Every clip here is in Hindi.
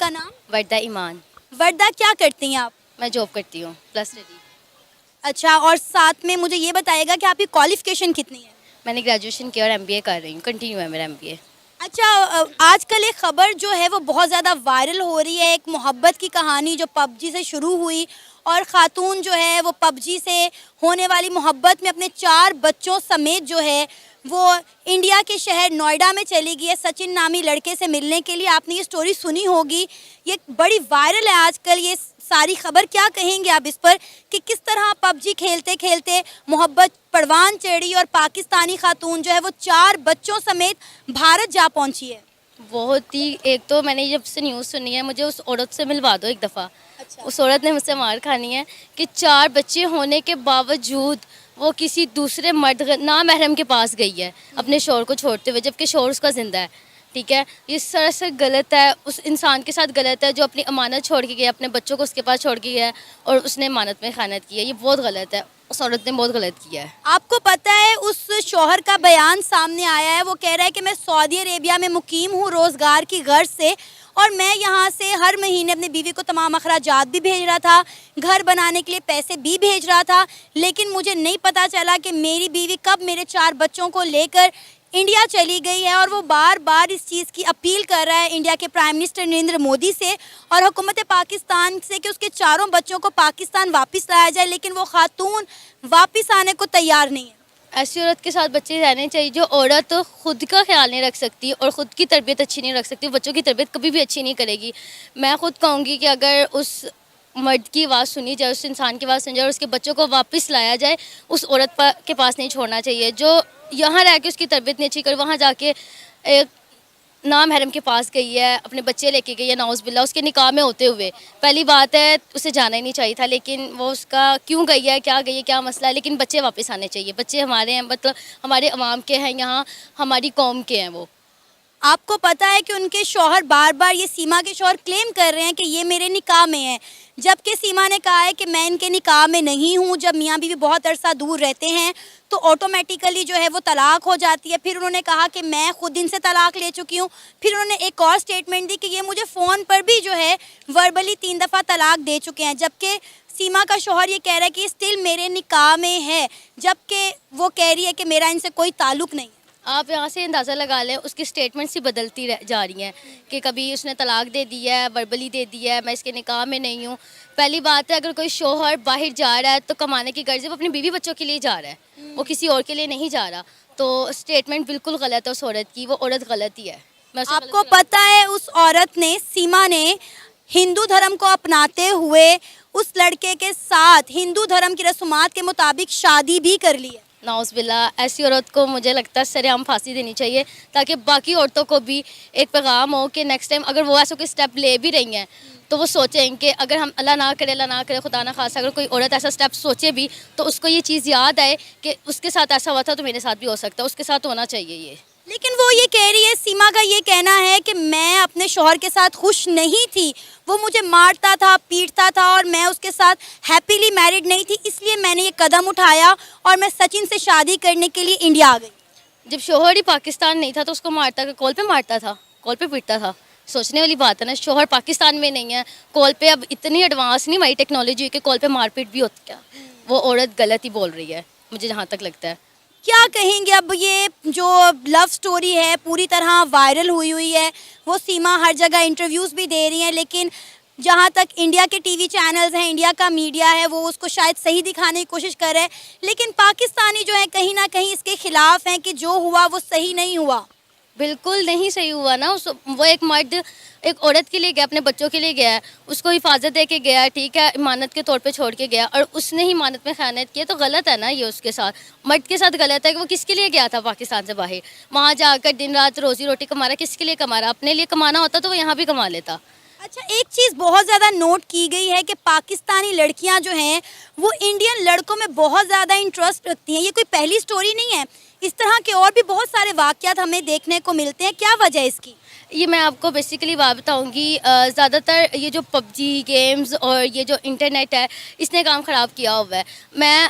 नाम? वर्दा ईमान। वर्दा, क्या करती हैं आप? मैं जॉब करती हूँ, प्लस स्टडी। अच्छा, और साथ में मुझे ये बताइएगा कि आपकी क्वालिफिकेशन कितनी है? मैंने ग्रेजुएशन किया और एमबीए कर रही हूँ, कंटिन्यू है मेरा एमबीए। अच्छा, आजकल एक खबर जो है वो बहुत ज़्यादा वायरल हो रही है, एक मोहब्बत की कहानी जो पबजी से शुरू हुई और ख़ातून जो है वो पबजी से होने वाली मोहब्बत में अपने 4 बच्चों समेत जो है वो इंडिया के शहर नोएडा में चली गई है सचिन नामी लड़के से मिलने के लिए। आपने ये स्टोरी सुनी होगी, ये बड़ी वायरल है आजकल ये सारी खबर। क्या कहेंगे आप इस पर कि किस तरह पबजी खेलते खेलते मोहब्बत परवान चढ़ी और पाकिस्तानी खातून जो है वो 4 बच्चों समेत भारत जा पहुंची है? बहुत ही, एक तो मैंने जब से न्यूज़ सुनी है, मुझे उस औरत से मिलवा दो एक दफ़ा। अच्छा। उस औरत ने मुझसे मार खानी है कि 4 बच्चे होने के बावजूद वो किसी दूसरे मर्द नामहरम के पास गई है अपने शौहर को छोड़ते हुए, जबकि शौहर उसका ज़िंदा है। ठीक है, ये सरासर गलत है, उस इंसान के साथ गलत है जो अपनी अमानत छोड़ के गया, अपने बच्चों को उसके पास छोड़ के गया है और उसने अमानत में ख़यानत की है। ये बहुत गलत है, उस औरत ने बहुत गलत किया है। आपको पता है उस शौहर का बयान सामने आया है, वो कह रहा है कि मैं सऊदी अरेबिया में मुकीम हूँ रोज़गार की गर्ज से और मैं यहाँ से हर महीने अपनी बीवी को तमाम अखराजात भी भेज रहा था, घर बनाने के लिए पैसे भी भेज रहा था, लेकिन मुझे नहीं पता चला कि मेरी बीवी कब मेरे 4 बच्चों को लेकर इंडिया चली गई है। और वो बार बार इस चीज़ की अपील कर रहा है इंडिया के प्राइम मिनिस्टर नरेंद्र मोदी से और हुकूमत पाकिस्तान से कि उसके 4 बच्चों को पाकिस्तान वापस लाया जाए, लेकिन वो खातून वापस आने को तैयार नहीं है। ऐसी औरत के साथ बच्चे रहने चाहिए जो औरत खुद का ख्याल नहीं रख सकती और ख़ुद की तरबियत अच्छी नहीं रख सकती, बच्चों की तरबियत कभी भी अच्छी नहीं करेगी। मैं खुद कहूँगी कि अगर उस मर्द की आवाज़ सुनी जाए, उस इंसान की आवाज़ सुनी जाए और उसके बच्चों को वापस लाया जाए, उस औरत के पास नहीं छोड़ना चाहिए जो यहाँ रह के उसकी तरबियत नहीं अच्छी कर, वहाँ जाके एक नाम हरम के पास गई है, अपने बच्चे लेके गई है, नाउज़ बिल्ला, उसके निकाह में होते हुए। पहली बात है उसे जाना ही नहीं चाहिए था, लेकिन वो उसका क्यों गई है, क्या मसला है, लेकिन बच्चे वापस आने चाहिए। बच्चे हमारे हैं, मतलब हमारे अवाम के हैं, यहाँ हमारी कौम के हैं वो। आपको पता है कि उनके शौहर बार बार, ये सीमा के शौहर क्लेम कर रहे हैं कि ये मेरे निकाह में है, जबकि सीमा ने कहा है कि मैं इनके निकाह में नहीं हूँ। जब मियाँ बीवी बहुत अरसा दूर रहते हैं तो ऑटोमेटिकली जो है वो तलाक हो जाती है। फिर उन्होंने कहा कि मैं खुद इनसे तलाक ले चुकी हूँ। फिर उन्होंने एक और स्टेटमेंट दी कि ये मुझे फ़ोन पर भी जो है वर्बली 3 दफ़ा तलाक दे चुके हैं, जबकि सीमा का शौहर ये कह रहा है कि स्टिल मेरे निकाह में है, जबकि वो कह रही है कि मेरा इनसे कोई ताल्लुक़ नहीं है। आप यहाँ से अंदाज़ा लगा लें, उसकी स्टेटमेंट्स ही बदलती जा रही हैं कि कभी उसने तलाक दे दी है, वर्बली दे दी है, मैं इसके निकाह में नहीं हूँ। पहली बात है, अगर कोई शौहर बाहर जा रहा है तो कमाने की गर्ज है, वो अपनी बीवी बच्चों के लिए जा रहा है, वो किसी और के लिए नहीं जा रहा। तो स्टेटमेंट बिल्कुल गलत है उस औरत की, वो औरत गलत ही है। आपको पता है उस औरत ने, सीमा ने हिंदू धर्म को अपनाते हुए उस लड़के के साथ हिंदू धर्म की रस्मात के मुताबिक शादी भी कर ली है। नाउज़ बिल्ला, ऐसी औरत को मुझे लगता है सरेआम फांसी देनी चाहिए, ताकि बाकी औरतों को भी एक पैगाम हो कि नेक्स्ट टाइम अगर वो ऐसा कोई स्टेप ले भी रही हैं तो वो सोचें कि अगर हम अल्लाह ना करे खुदा ना खासा, अगर कोई औरत ऐसा स्टेप सोचे भी तो उसको ये चीज़ याद आए कि उसके साथ ऐसा हुआ था तो मेरे साथ भी हो सकता है, उसके साथ होना चाहिए ये। लेकिन वो ये कह रही है, सीमा का ये कहना है कि मैं अपने शौहर के साथ खुश नहीं थी, वो मुझे मारता था, पीटता था और मैं उसके साथ हैप्पीली मैरिड नहीं थी, इसलिए मैंने ये कदम उठाया और मैं सचिन से शादी करने के लिए इंडिया आ गई। जब शौहर ही पाकिस्तान नहीं था तो उसको मारता, कॉल पे मारता था, कॉल पे पीटता था। सोचने वाली बात है ना, शौहर पाकिस्तान में नहीं है, कॉल पे अब इतनी एडवांस नहीं हमारी टेक्नोलॉजी कि कॉल पे मारपीट भी होती। क्या वो औरत गलत ही बोल रही है, मुझे जहाँ तक लगता है। क्या कहेंगे अब, ये जो लव स्टोरी है पूरी तरह वायरल हुई है, वो सीमा हर जगह इंटरव्यूज़ भी दे रही हैं, लेकिन जहाँ तक इंडिया के टीवी चैनल्स हैं, इंडिया का मीडिया है, वो उसको शायद सही दिखाने की कोशिश कर रहे हैं, लेकिन पाकिस्तानी जो है कहीं ना कहीं इसके खिलाफ हैं कि जो हुआ वो सही नहीं हुआ। बिल्कुल नहीं सही हुआ ना, वो एक मर्द एक औरत के लिए गया, अपने बच्चों के लिए गया है, उसको हिफाजत दे के गया है, ठीक है, इमानत के तौर पे छोड़ के गया और उसने ही इमानत में ख़यानत की, तो गलत है ना ये उसके साथ, मर्द के साथ गलत है कि वो किसके लिए गया था पाकिस्तान से बाहर, वहाँ जाकर दिन रात रोज़ी रोटी कमा रहा, किसके लिए कमा रहा, अपने लिए कमाना होता तो वो यहाँ भी कमा लेता। अच्छा, एक चीज़ बहुत ज़्यादा नोट की गई है कि पाकिस्तानी लड़कियां जो हैं वो इंडियन लड़कों में बहुत ज़्यादा इंटरेस्ट रखती हैं। ये कोई पहली स्टोरी नहीं है, इस तरह के और भी बहुत सारे वाक़यात हमें देखने को मिलते हैं। क्या वजह है इसकी? ये मैं आपको बेसिकली बात बताऊँगी, ज़्यादातर ये जो पबजी गेम्स और ये जो इंटरनेट है इसने काम ख़राब किया हुआ है। मैं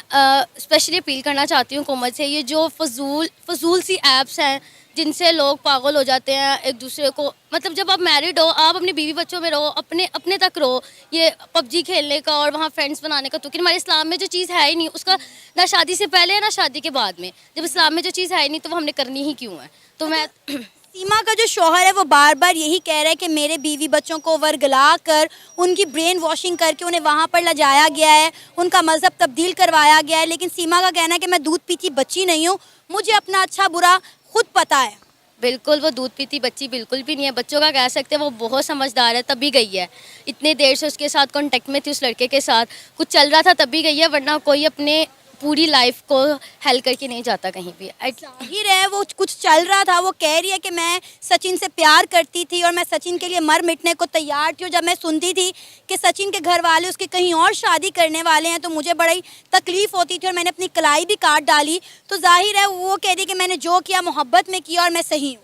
स्पेशली अपील करना चाहती हूँ हुकूमत से, ये जो फजूल सी ऐप्स हैं जिनसे लोग पागल हो जाते हैं एक दूसरे को। मतलब जब आप मैरिड हो, आप अपनी बीवी बच्चों में रहो, अपने अपने तक रहो। ये पबजी खेलने का और वहाँ फ्रेंड्स बनाने का, तो कि हमारे इस्लाम में जो चीज़ है ही नहीं उसका, ना शादी से पहले है ना शादी के बाद में। जब इस्लाम में जो चीज़ है ही नहीं तो वो हमने करनी ही क्यों है। तो मैं सीमा का जो शौहर है वो बार बार यही कह रहा है कि मेरे बीवी बच्चों को वर्गला कर उनकी ब्रेन वॉशिंग करके उन्हें वहाँ पर ले जाया गया है, उनका मज़हब तब्दील करवाया गया है। लेकिन सीमा का कहना है कि मैं दूध पीती बच्ची नहीं हूँ, मुझे अपना अच्छा बुरा खुद पता है। बिल्कुल वो दूध पीती बच्ची बिल्कुल भी नहीं है। बच्चों का कह सकते हैं वो बहुत समझदार है, तभी गई है। इतने देर से उसके साथ कांटेक्ट में थी, उस लड़के के साथ कुछ चल रहा था तभी गई है, वरना कोई अपने पूरी लाइफ को हेल करके नहीं जाता कहीं भी। जाहिर है वो कुछ चल रहा था। वो कह रही है कि मैं सचिन से प्यार करती थी और मैं सचिन के लिए मर मिटने को तैयार थी, और जब मैं सुनती थी कि सचिन के घर वाले उसके कहीं और शादी करने वाले हैं तो मुझे बड़ी तकलीफ होती थी और मैंने अपनी कलाई भी काट डाली। तो जाहिर है वो कह रही कि मैंने जो किया मोहब्बत में किया और मैं सही हूँ।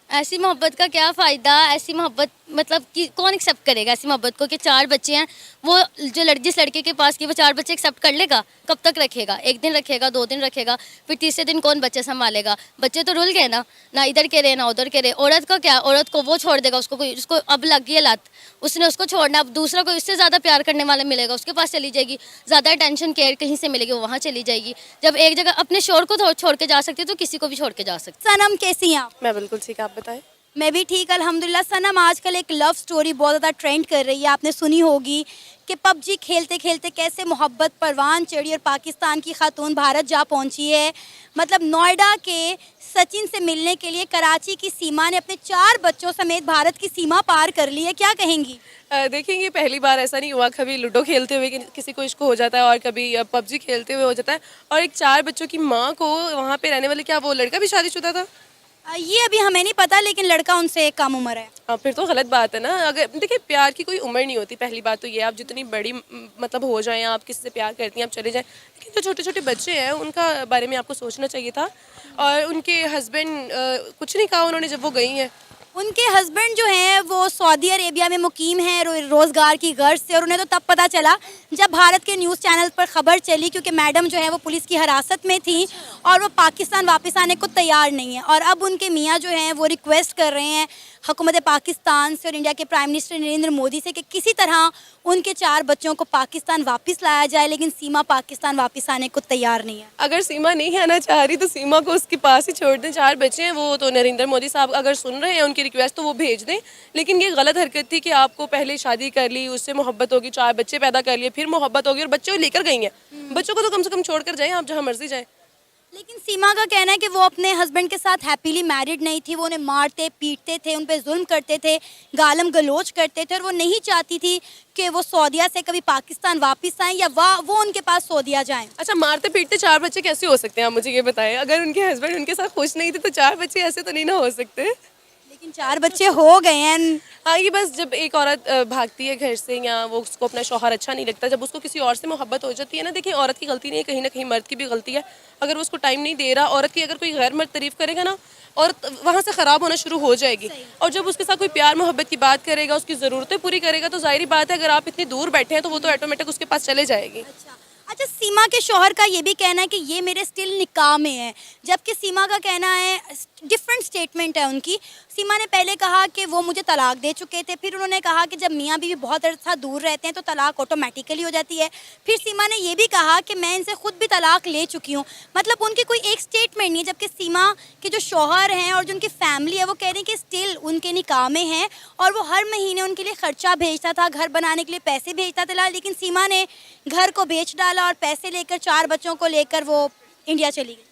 ऐसी मोहब्बत का क्या फ़ायदा। ऐसी मोहब्बत मतलब कि कौन एक्सेप्ट करेगा ऐसी मोहब्बत को, कि 4 बच्चे हैं, वो जो जिस लड़के के पास की वो 4 बच्चे एक्सेप्ट कर लेगा। कब तक रखेगा? 1 दिन रखेगा, 2 दिन रखेगा, फिर तीसरे दिन कौन बच्चे संभालेगा। बच्चे तो रुल गए ना इधर के रहे ना उधर के रहे। औरत का क्या, औरत को वो छोड़ देगा, उसको कोई, उसको अब लग गई है लत, उसने उसको छोड़ना, अब दूसरा कोई उससे ज़्यादा प्यार करने वाला मिलेगा, उसके पास चली जाएगी। ज़्यादा अटेंशन केयर कहीं से मिलेगी, वो वहाँ चली जाएगी। जब एक जगह अपने शोर को छोड़ के जा सकती है तो किसी को भी छोड़ के जा सकती है। सनम कैसी हैं आप? मैं बिल्कुल ठीक, आप बताएं। मैं भी ठीक अल्हम्दुलिल्लाह। सनम, आजकल एक लव स्टोरी बहुत ज़्यादा ट्रेंड कर रही है, आपने सुनी होगी कि पबजी खेलते खेलते कैसे मोहब्बत परवान चढ़ी और पाकिस्तान की खातून भारत जा पहुंची है। मतलब नोएडा के सचिन से मिलने के लिए कराची की सीमा ने अपने 4 बच्चों समेत भारत की सीमा पार कर ली है। क्या कहेंगी? देखिए ये पहली बार ऐसा नहीं हुआ, कभी लूडो खेलते हुए किसी को इश्क हो जाता है और कभी पबजी खेलते हुए हो जाता है। और एक 4 बच्चों की माँ को वहाँ पे रहने वाले, क्या वो लड़का भी शादीशुदा था? ये अभी हमें नहीं पता, लेकिन लड़का उनसे कम उम्र है। फिर तो गलत बात है ना। अगर देखिए प्यार की कोई उम्र नहीं होती, पहली बात तो ये। आप जितनी बड़ी मतलब हो जाएं, आप किसी से प्यार करती हैं आप चले जाएं, लेकिन जो छोटे छोटे बच्चे हैं उनका बारे में आपको सोचना चाहिए था। और उनके हस्बैंड कुछ नहीं कहा उन्होंने जब वो गई हैं? उनके हस्बैंड जो हैं वो सऊदी अरेबिया में मुकीम हैं रोज़गार की गर्ज से, और उन्हें तो तब पता चला जब भारत के न्यूज़ चैनल पर खबर चली, क्योंकि मैडम जो है वो पुलिस की हिरासत में थी और वो पाकिस्तान वापस आने को तैयार नहीं है। और अब उनके मियाँ जो हैं वो रिक्वेस्ट कर रहे हैं हुकूमत पाकिस्तान से और इंडिया के प्राइम मिनिस्टर नरेंद्र मोदी से कि किसी तरह उनके 4 बच्चों को पाकिस्तान वापस लाया जाए, लेकिन सीमा पाकिस्तान वापस आने को तैयार नहीं है। अगर सीमा नहीं आना चाह रही तो सीमा को उसके पास ही छोड़ दें। 4 बच्चे हैं, वो तो नरेंद्र मोदी साहब अगर सुन रहे हैं उनकी रिक्वेस्ट तो वो भेज दें। लेकिन ये गलत हरकत थी कि आपको पहले शादी कर ली, उससे मोहब्बत होगी, 4 बच्चे पैदा कर लिए, फिर मोहब्बत होगी और बच्चे लेकर गई हैं। बच्चों को तो कम से कम छोड़ कर जाएँ आप, जहाँ मर्जी जाएँ। लेकिन सीमा का कहना है कि वो अपने हस्बैंड के साथ हैप्पीली मैरिड नहीं थी। वो उन्हें मारते पीटते थे, उन पे जुल्म करते थे, गालम गलोच करते थे, और वो नहीं चाहती थी कि वो सऊदीया से कभी पाकिस्तान वापस आएं या वो उनके पास सऊदीया जाएं। अच्छा, मारते पीटते 4 बच्चे कैसे हो सकते हैं, आप मुझे ये बताएं। अगर उनके हस्बैंड उनके साथ खुश नहीं थे तो 4 बच्चे ऐसे तो नहीं ना हो सकते। लेकिन 4 बच्चे हो गए हैं। हाँ, ये बस जब एक औरत भागती है घर से या वो उसको अपना शौहर अच्छा नहीं लगता, जब उसको किसी और से मोहब्बत हो जाती है ना, देखिए औरत की गलती नहीं है, कहीं ना कहीं मर्द की भी गलती है। अगर वो उसको टाइम नहीं दे रहा, औरत की अगर कोई गैर मर्द तारीफ करेगा ना, औरत वहाँ से ख़राब होना शुरू हो जाएगी। और जब उसके साथ कोई प्यार मोहब्बत की बात करेगा, उसकी ज़रूरतें पूरी करेगा, तो जाहिर बात है अगर आप इतनी दूर बैठे हैं तो वो तो ऑटोमेटिक उसके पास चले जाएगी। अच्छा, सीमा के शौहर का ये भी कहना है कि ये मेरे स्टिल निकाह में है, जबकि सीमा का कहना है डिफरेंट स्टेटमेंट है उनकी। सीमा ने पहले कहा कि वो मुझे तलाक दे चुके थे, फिर उन्होंने कहा कि जब मियाँ बीवी बहुत अर्सा दूर रहते हैं तो तलाक ऑटोमेटिकली हो जाती है। फिर सीमा ने ये भी कहा कि मैं इनसे खुद भी तलाक ले चुकी हूँ। मतलब उनकी कोई एक स्टेटमेंट नहीं है, जबकि सीमा के जो शौहर हैं और जो उनकी फैमिली है वो कह रही है कि स्टिल उनके निकाह में हैं और वो हर महीने उनके लिए ख़र्चा भेजता था, घर बनाने के लिए पैसे भेजता था। लेकिन सीमा ने घर को बेच डाला और पैसे लेकर 4 बच्चों को लेकर वो इंडिया चली गई।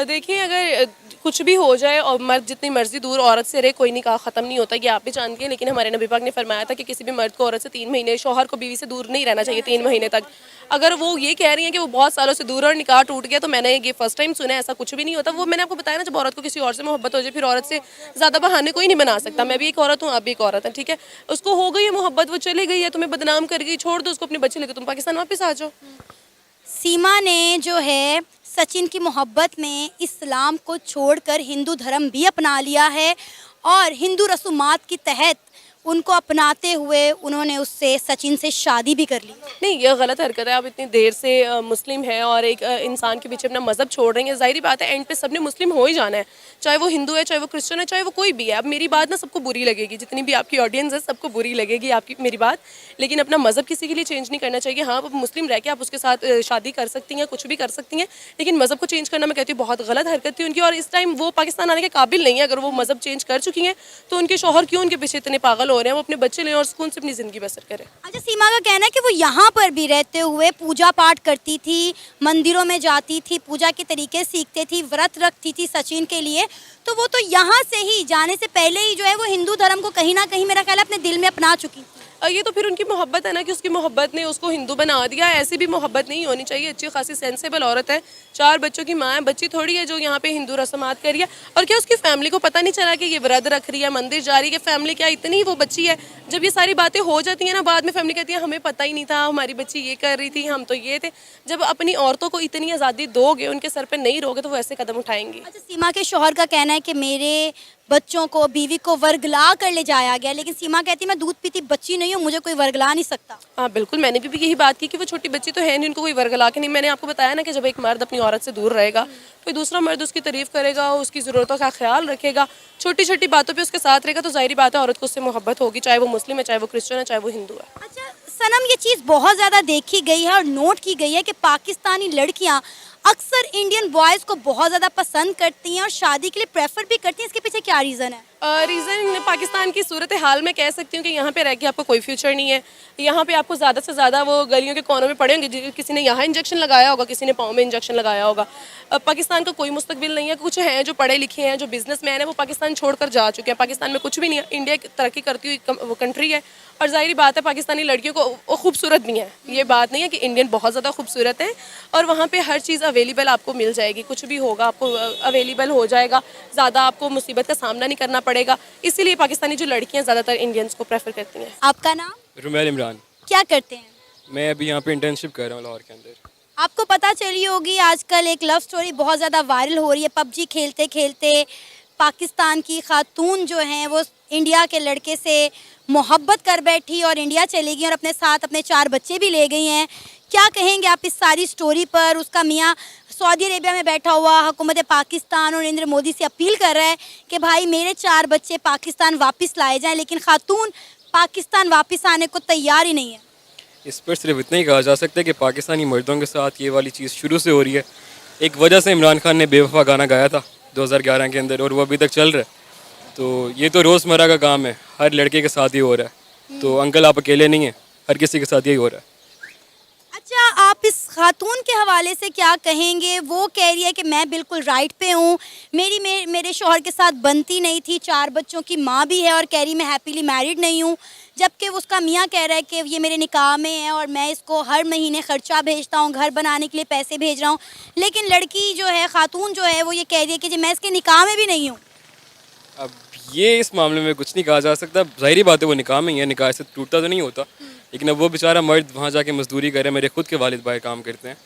देखिए अगर कुछ भी हो जाए और मर्द जितनी मर्जी दूर औरत से रहे, कोई निकाह ख़त्म नहीं होता, ये आप भी जानती हैं। लेकिन हमारे नबी पाक ने फरमाया था कि किसी भी मर्द को औरत से 3 महीने, शौहर को बीवी से दूर नहीं रहना चाहिए 3 महीने तक। अगर वो ये कह रही हैं कि वो बहुत सालों से दूर और निकाह टूट गया, तो मैंने ये फर्स्ट टाइम सुना है, ऐसा कुछ भी नहीं होता। वो मैंने आपको बताया ना, जब औरत को किसी और से मोहब्बत हो जाए फिर औरत से ज़्यादा बहाने कोई नहीं बना सकता। मैं भी एक औरत हूँ, आप भी एक औरत हैं, ठीक है। उसको हो गई है मोहब्बत, वो चली गई है, तुम्हें बदनाम कर गई, छोड़ दो उसको, अपने बच्चे लेकर तुम पाकिस्तान वापस आ जाओ। सीमा ने जो है सचिन की मोहब्बत में इस्लाम को छोड़कर हिंदू धर्म भी अपना लिया है और हिंदू रसूमात के तहत उनको अपनाते हुए उन्होंने उससे सचिन से शादी भी कर ली। नहीं, ये गलत हरकत है। आप इतनी देर से मुस्लिम है और एक इंसान के पीछे अपना मज़हब छोड़ रही हैं। ज़ाहिर बात है एंड पे सबने मुस्लिम हो ही जाना है, चाहे वो हिंदू है, चाहे वो क्रिश्चियन है, चाहे वो कोई भी है। अब मेरी बात ना सबको बुरी लगेगी, जितनी भी आपकी ऑडियंस है सबको बुरी लगेगी आपकी मेरी बात, लेकिन अपना मज़हब किसी के लिए चेंज नहीं करना चाहिए। हाँ, आप मुस्लिम रह के आप उसके साथ शादी कर सकती हैं, कुछ भी कर सकती हैं, लेकिन मज़हब को चेंज करना मैं कहती हूँ बहुत गलत हरकत थी उनकी। और इस टाइम वो पाकिस्तान आने के काबिल नहीं है। अगर वो मज़हब चेंज कर चुकी हैं तो उनके शौहर क्यों उनके पीछे इतने पागल हो रहे हैं? वो अपने बच्चे लें और सुकून से अपनी ज़िंदगी बसर करें। अच्छा, सीमा का कहना है कि वो यहाँ पर भी रहते हुए पूजा पाठ करती थी, मंदिरों में जाती थी, पूजा के तरीके सीखते थी, व्रत रखती थी सचिन के लिए। तो वो तो यहाँ से ही जाने से पहले ही जो है वो हिंदू धर्म को कहीं ना कहीं मेरा ख्याल है अपने दिल में अपना चुकी थी। ये तो फिर उनकी मोहब्बत है ना कि उसकी मोहब्बत ने उसको हिंदू बना दिया। ऐसी भी मोहब्बत नहीं होनी चाहिए। अच्छी खासी सेंसेबल औरत है, 4 बच्चों की माँ है, बच्ची थोड़ी है जो यहाँ पे हिंदू रस्मात कर रही है। और क्या उसकी फैमिली को पता नहीं चला कि ये व्रत रख रही है, मंदिर जा रही है? फैमिली क्या इतनी वो बच्ची है, जब ये सारी बातें हो जाती हैं ना बाद में फैमिली कहती है हमें पता ही नहीं था, हमारी बच्ची ये कर रही थी, हम तो ये थे। जब अपनी औरतों को इतनी आज़ादी दोगे, उनके सर पर नहीं रोगे तो वो ऐसे कदम उठाएंगी। अच्छा, सीमा के शौहर का कहना है कि मेरे बच्चों को, बीवी को वर्गला कर ले जाया गया, लेकिन सीमा कहती मैं दूध पीती बच्ची नहीं हूँ, मुझे कोई वर्गला नहीं सकता। हाँ बिल्कुल, मैंने भी यही बात की कि वो छोटी बच्ची तो है नहीं, उनको कोई वर्गला के नहीं। मैंने आपको बताया ना कि जब एक मर्द अपनी औरत से दूर रहेगा, कोई दूसरा मर्द उसकी तारीफ करेगा, उसकी ज़रूरतों का ख्याल रखेगा, छोटी छोटी बातों पे उसके साथ रहेगा, तो जाहिर बात है औरत को उससे मोहब्बत होगी, चाहे वो मुस्लिम है, चाहे वो क्रिश्चियन है, चाहे वो हिंदू है। अच्छा सनम, ये चीज़ बहुत ज़्यादा देखी गई है और नोट की गई है कि पाकिस्तानी लड़कियां अक्सर इंडियन बॉयज़ को बहुत ज़्यादा पसंद करती हैं और शादी के लिए प्रेफर भी करती हैं। इसके पीछे क्या रीज़न है? रीज़न पाकिस्तान की सूरत हाल में कह सकती हूँ कि यहाँ पे रह के आपको कोई फ्यूचर नहीं है। यहाँ पे आपको ज़्यादा से ज़्यादा वो गलियों के कोनों में पड़े होंगे, किसी ने यहाँ इंजेक्शन लगाया होगा, किसी ने पाँव में इंजेक्शन लगाया होगा। पाकिस्तान का कोई मुस्तकबिल नहीं है। कुछ हैं जो पढ़े लिखे हैं, जो बिजनेसमैन है, वो पाकिस्तान छोड़कर जा चुके हैं। पाकिस्तान में कुछ भी नहीं है। इंडिया एक तरक्की करती हुई वो कंट्री है और ज़ाहिर बात है पाकिस्तानी लड़कियों को वो खूबसूरत भी है। ये बात नहीं है कि इंडियन बहुत ज़्यादा खूबसूरत है और वहाँ पे हर चीज़ अवेलेबल आपको मिल जाएगी, कुछ भी होगा आपको अवेलेबल हो जाएगा, ज़्यादा आपको मुसीबत का सामना नहीं करना पड़ेगा। इसीलिए पाकिस्तानी जो लड़कियाँ ज़्यादातर इंडियंस को प्रेफर करती हैं। आपका नाम? रुमैल इमरान। क्या करते हैं? मैं अभी यहाँ पे इंटर्नशिप कर रहा हूँ लाहौर के अंदर। आपको पता चली होगी आजकल एक लव स्टोरी बहुत ज़्यादा वायरल हो रही है। पबजी खेलते खेलते पाकिस्तान की खातून जो हैं वो इंडिया के लड़के से मोहब्बत कर बैठी और इंडिया चली गई और अपने साथ अपने 4 बच्चे भी ले गई हैं। क्या कहेंगे आप इस सारी स्टोरी पर? उसका मियाँ सऊदी अरेबिया में बैठा हुआ हुकूमत पाकिस्तान और नरेंद्र मोदी से अपील कर रहा है कि भाई मेरे 4 बच्चे पाकिस्तान वापस लाए जाएं, लेकिन खातून पाकिस्तान वापस आने को तैयार ही नहीं है। इस पर सिर्फ इतना ही कहा जा सकता है कि पाकिस्तानी मर्दों के साथ ये वाली चीज़ शुरू से हो रही है। एक वजह से इमरान खान ने बेवफा गाना गाया था 2011 के अंदर और वो अभी तक चल रहा है। तो ये तो रोज़मर्रा का काम है, हर लड़के के साथ ही हो रहा है। तो अंकल आप अकेले नहीं हैं, हर किसी के साथ यही हो रहा है। अच्छा, आप इस खातून के हवाले से क्या कहेंगे? वो कह रही है कि मैं बिल्कुल राइट पे हूँ, मेरे शौहर के साथ बनती नहीं थी, 4 बच्चों की माँ भी है और कह रही मैं हैप्पीली मैरिड नहीं हूँ, जबकि उसका मियाँ कह रहा है कि ये मेरे निकाह में है और मैं इसको हर महीने ख़र्चा भेजता हूँ, घर बनाने के लिए पैसे भेज रहा हूँ। लेकिन लड़की जो है, खातून जो है, वो ये कह रही है कि जी मैं इसके निकाह में भी नहीं हूँ। अब ये इस मामले में कुछ नहीं कहा जा सकता। ज़ाहिरी बात है वो निकाह में ही है, निकाह से टूटता तो नहीं होता। लेकिन अब वो बेचारा मर्द वहाँ जाके मजदूरी कर रहा है। मेरे खुद के वालिद भाई काम करते हैं,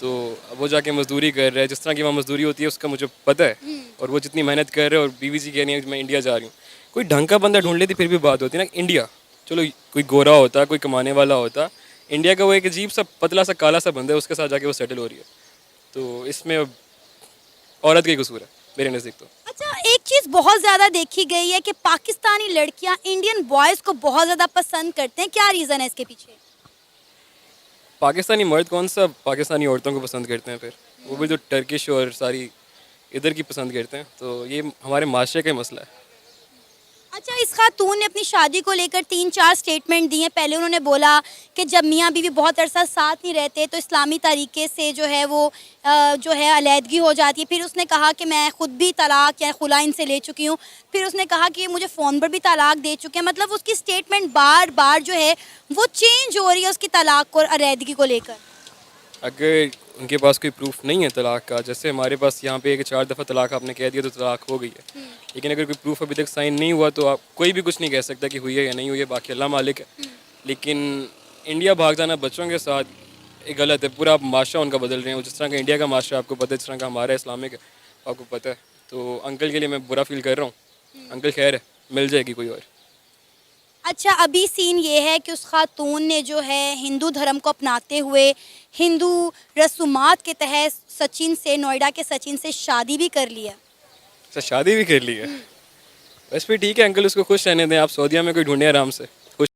तो अब वो जाके मजदूरी कर रहा है। जिस तरह की वहाँ मजदूरी होती है उसका मुझे पता है, और वो जितनी मेहनत कर रहे हैं और बीवी जी कह रही है मैं इंडिया जा रही हूँ। कोई ढंग का बंदा ढूंढ लेती फिर भी बात होती है ना। इंडिया चलो कोई गोरा होता, कोई कमाने वाला होता, इंडिया का वो एक अजीब सा पतला सा काला सा बंदा है, उसके साथ जाके वो सेटल हो रही है। तो इसमें अब औरत का ही कसूर है मेरे नज़दीक तो। अच्छा, एक चीज़ बहुत ज़्यादा देखी गई है कि पाकिस्तानी लड़कियां इंडियन बॉयज़ को बहुत ज़्यादा पसंद करते हैं। क्या रीज़न है इसके पीछे? पाकिस्तानी मर्द कौन सा पाकिस्तानी औरतों को पसंद करते हैं? फिर वो भी तो टर्किश और सारी इधर की पसंद करते हैं। तो ये हमारे माशरे का ही मसला है। अच्छा, इस खातून ने अपनी शादी को लेकर 3-4 स्टेटमेंट दिए। पहले उन्होंने बोला कि जब मियाँ बीवी बहुत अरसा साथ नहीं रहते तो इस्लामी तरीके से जो है वो जो है अलहदगी हो जाती है। फिर उसने कहा कि मैं ख़ुद भी तलाक या खुला इनसे ले चुकी हूँ। फिर उसने कहा कि ये मुझे फ़ोन पर भी तलाक दे चुके हैं। मतलब उसकी स्टेटमेंट बार बार जो है वो चेंज हो रही है उसकी तलाक और अलहदगी को लेकर। अगर उनके पास कोई प्रूफ नहीं है तलाक का, जैसे हमारे पास यहाँ पे एक 4 दफ़ा तलाक आपने कह दिया तो तलाक हो गई है। लेकिन अगर कोई प्रूफ अभी तक साइन नहीं हुआ तो आप कोई भी कुछ नहीं कह सकता कि हुई है या नहीं हुई है, बाकी अल्लाह मालिक है। लेकिन इंडिया भाग जाना बच्चों के साथ एक गलत है। पूरा आप माशरा उनका बदल रहे हैं। जिस तरह का इंडिया का माशरा आपको पता है, जिस तरह का हमारा इस्लामिक है आपको पता है। तो अंकल के लिए मैं बुरा फील कर रहा हूँ। अंकल खैर है, मिल जाएगी कोई और। अच्छा, अभी सीन ये है कि उस खातून ने जो है हिंदू धर्म को अपनाते हुए हिंदू रसूमात के तहत सचिन से, नोएडा के सचिन से शादी भी कर ली है। अच्छा, शादी भी कर ली है। बस फिर ठीक है अंकल, उसको खुश रहने दें। आप सऊदीया में कोई ढूंढे आराम से।